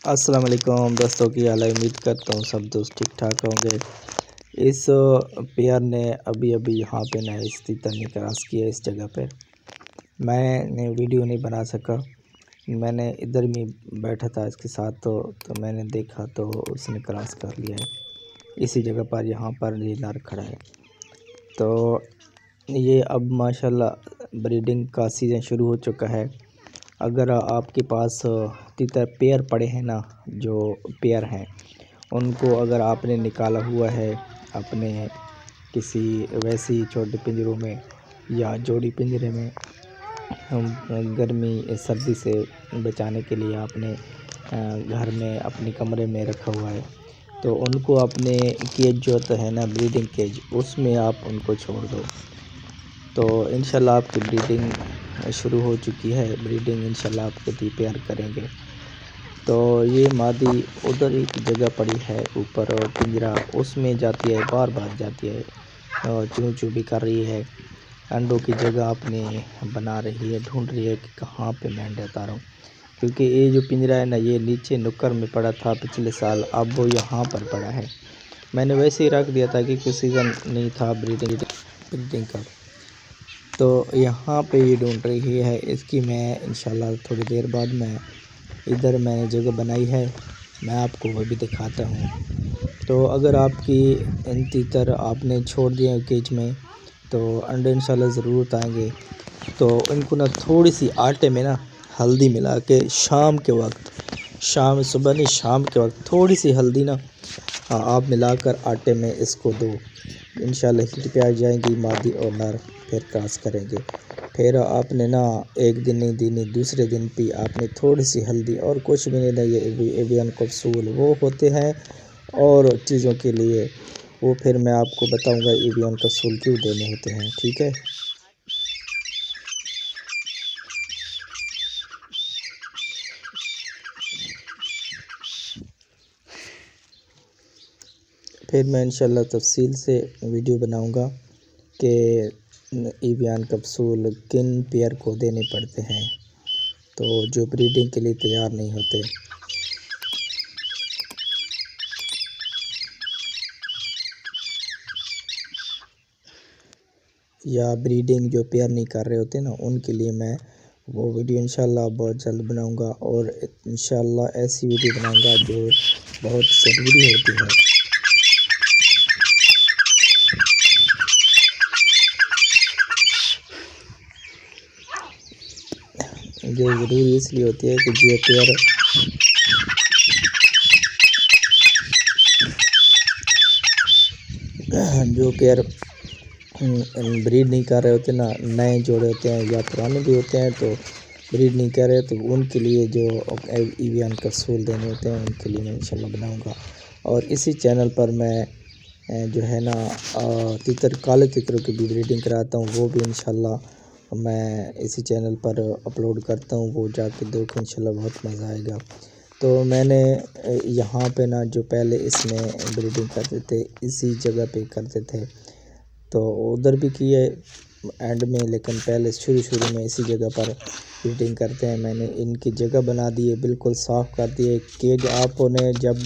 السلام علیکم دوستوں کی حال ہے، امید کرتا ہوں سب دوست ٹھیک ٹھاک ہوں گے۔ اس پیئر نے ابھی یہاں پہ نیا تیتر کراس کیا اس جگہ پہ۔ میں نے ویڈیو نہیں بنا سکا، میں نے ادھر میں بیٹھا تھا اس کے ساتھ تو میں نے دیکھا تو اس نے کراس کر لیا ہے اسی جگہ پر، یہاں پر یہ نر کھڑا ہے۔ تو یہ اب ماشاءاللہ بریڈنگ کا سیزن شروع ہو چکا ہے۔ اگر آپ کے پاس تیتر پیئر پڑے ہیں نا، جو پیئر ہیں ان کو اگر آپ نے نکالا ہوا ہے اپنے کسی ویسی چھوٹے پنجروں میں یا جوڑی پنجرے میں، گرمی سردی سے بچانے کے لیے آپ نے گھر میں اپنے کمرے میں رکھا ہوا ہے، تو ان کو اپنے کیج جو ہوتا ہے نا، بریڈنگ کیج، اس میں آپ ان کو چھوڑ دو تو انشاءاللہ آپ کی بریڈنگ شروع ہو چکی ہے۔ بریڈنگ انشاءاللہ آپ کو پیئر کریں گے۔ تو یہ مادی ادھر ایک جگہ پڑی ہے اوپر پنجرا، اس میں جاتی ہے، بار بار جاتی ہے، چوں چوں بھی کر رہی ہے، انڈوں کی جگہ اپنے بنا رہی ہے، ڈھونڈ رہی ہے کہ کہاں پہ میں انڈے اتاروں، کیونکہ یہ جو پنجرا ہے نا، یہ نیچے نکر میں پڑا تھا پچھلے سال، اب وہ یہاں پر پڑا ہے۔ میں نے ویسے ہی رکھ دیا تھا کہ کوئی سیزن نہیں تھا بریڈنگ کا، تو یہاں پہ یہ ڈھونڈ رہی ہے۔ اس کی میں انشاءاللہ تھوڑی دیر بعد ادھر میں نے جگہ بنائی ہے، میں آپ کو وہ بھی دکھاتا ہوں۔ تو اگر آپ کی تیتر آپ نے چھوڑ دیے ہیں کیج میں تو انڈے انشاءاللہ ضرور آئیں گے۔ تو ان کو نا تھوڑی سی آٹے میں نا ہلدی ملا کے شام کے وقت، صبح نہیں شام کے وقت تھوڑی سی ہلدی نا آپ ملا کر آٹے میں اس کو دو، انشاءاللہ ہٹ پہ آ جائیں گی مادی اور نر، پھر کراس کریں گے۔ پھر آپ نے نا ایک دن نہیں دوسرے دن بھی آپ نے تھوڑی سی ہلدی اور کچھ بھی نہیں، یہ ایویان کیپسول وہ ہوتے ہیں اور چیزوں کے لیے، وہ پھر میں آپ کو بتاؤں گا ایویان کیپسول کیوں دینے ہوتے ہیں، ٹھیک ہے۔ پھر میں انشاءاللہ تفصیل سے ویڈیو بناؤں گا کہ ایویان کیپسول کن پیئر کو دینے پڑتے ہیں تو جو بریڈنگ کے لیے تیار نہیں ہوتے، یا بریڈنگ جو پیئر نہیں کر رہے ہوتے نا، ان کے لیے میں وہ ویڈیو انشاءاللہ بہت جلد بناؤں گا، اور انشاءاللہ ایسی ویڈیو بناؤں گا جو بہت ضروری ہوتی ہے، جو ضروری اس لیے ہوتی ہے کہ جو پیئر بریڈ نہیں کر رہے ہوتے نا، نئے جوڑے ہوتے ہیں یا پرانے بھی ہوتے ہیں تو بریڈ نہیں کر رہے، تو ان کے لیے جو ایویان کیپسول دینے ہوتے ہیں ان کے لیے میں انشاءاللہ بناؤں گا۔ اور اسی چینل پر میں جو ہے نا کالے تیتروں کی بھی بریڈنگ کراتا ہوں، وہ بھی انشاءاللہ میں اسی چینل پر اپلوڈ کرتا ہوں، وہ جا کے دیکھو انشاءاللہ بہت مزہ آئے گا۔ تو میں نے یہاں پہ نا جو پہلے اس میں بریڈنگ کرتے تھے اسی جگہ پہ کرتے تھے، تو ادھر بھی کیے اینڈ میں، لیکن پہلے شروع میں اسی جگہ پر بریڈنگ کرتے ہیں۔ میں نے ان کی جگہ بنا دی ہے، بالکل صاف کر دی ہے۔ کیج آپ نے جب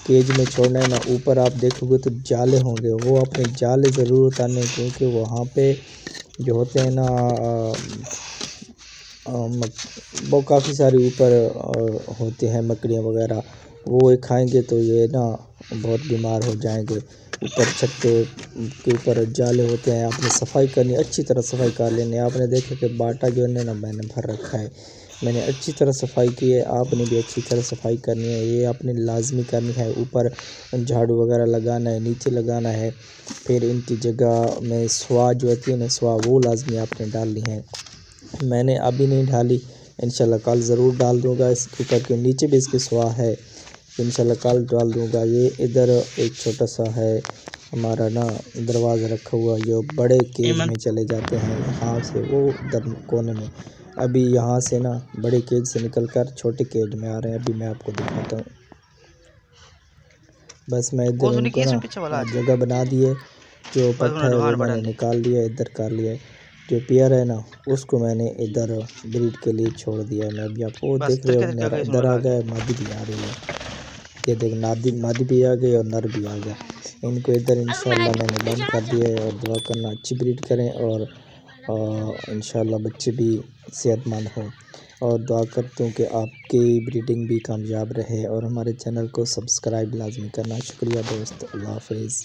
کیج میں چھوڑنا ہے نا، اوپر آپ دیکھو گے تو جالے ہوں گے، وہ اپنے جالے ضرور اتارنے، کیونکہ وہاں پہ جو ہوتے ہیں نا وہ کافی سارے اوپر ہوتے ہیں مکڑیاں وغیرہ، وہ کھائیں گے تو یہ نا بہت بیمار ہو جائیں گے۔ اوپر چھت کے اوپر جالے ہوتے ہیں، آپ نے صفائی کرنی، اچھی طرح صفائی کر لینی۔ آپ نے دیکھا کہ باٹا جو ہے نا میں نے بھر رکھا ہے، میں نے اچھی طرح صفائی کی ہے، آپ نے بھی اچھی طرح صفائی کرنی ہے، یہ آپ نے لازمی کرنی ہے۔ اوپر جھاڑو وغیرہ لگانا ہے، نیچے لگانا ہے، پھر ان کی جگہ میں سوا جو ہوتی ہے نا، سوا وہ لازمی آپ نے ڈالنی ہے۔ میں نے ابھی نہیں ڈالی، انشاءاللہ کل ضرور ڈال دوں گا اس کے اوپر، کہ نیچے بھی اس کی سوا ہے، انشاءاللہ کل ڈال دوں گا۔ یہ ادھر ایک چھوٹا سا ہے ہمارا نا دروازہ رکھا ہوا، جو بڑے کیج میں چلے جاتے ہیں یہاں سے، وہ ادھر کونے میں، ابھی یہاں سے نا بڑے کیج سے نکل کر چھوٹے کیج میں آ رہے ہیں، ابھی میں آپ کو دکھاتا ہوں۔ بس میں ادھر ان کو نا جگہ بنا دی ہے، جو پٹھا ہے وہ میں نے نکال لیا، ادھر کر لیا ہے۔ جو پیئر ہے نا اس کو میں نے ادھر بریڈ کے لیے چھوڑ دیا ہے. میں ابھی آپ کو دیکھ رہے ہو میرا ادھر آ گیا ہے, مادی بھی آ رہی ہے. یہ دیکھ مادی بھی آ گئی اور نر بھی آ گیا. ان کو ادھر انشاءاللہ میں نے بند کر دیا ہے. اور دعا کرنا اچھی بریڈ کریں اور انشاءاللہ بچے بھی صحت مند ہوں. اور دعا کرتا ہوں کہ آپ کی بریڈنگ بھی کامیاب رہے. اور ہمارے چینل کو سبسکرائب لازمی کرنا. شکریہ دوست, اللہ حافظ.